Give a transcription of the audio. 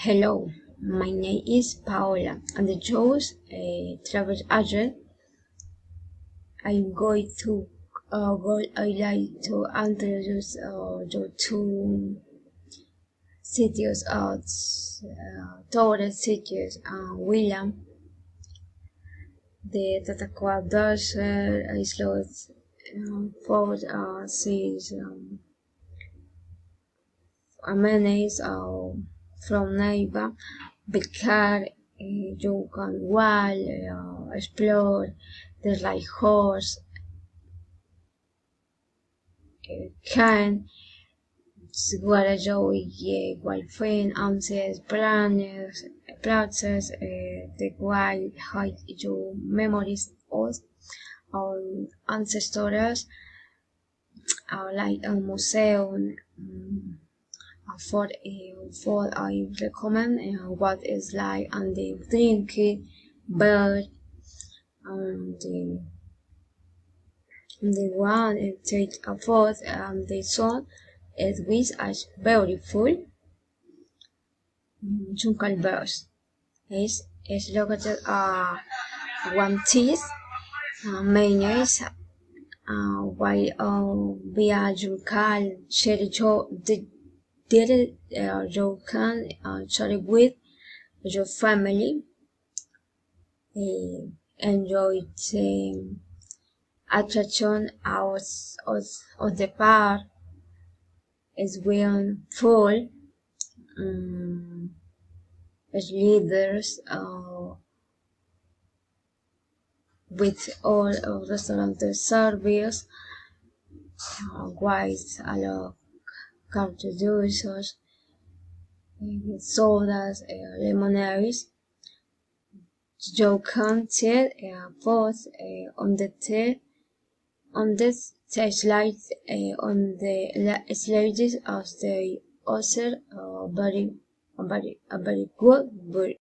Hello, my name is Paola, and the show's travel agent. I'm going to I like to introduce you to cities tourist cities. William, the Tatacoa Desert, Islos, Fort sees amenities from neighbor. Because you can walk, explore, there's like horse, can, guarayo y golfín, antes planes, places, the wild hide your memories of our ancestors, like a museum. For I recommend what is like and the drinking bird and the one it take a photo and the sun it was as beautiful jungle birds is located one teeth mayonnaise while via jungle cherry the did you can share with your family enjoy the attraction of the park is when full leaders with all of restaurant service white allow country juices sodas lemonades you can tell both on the on the slide on the slides of the author very good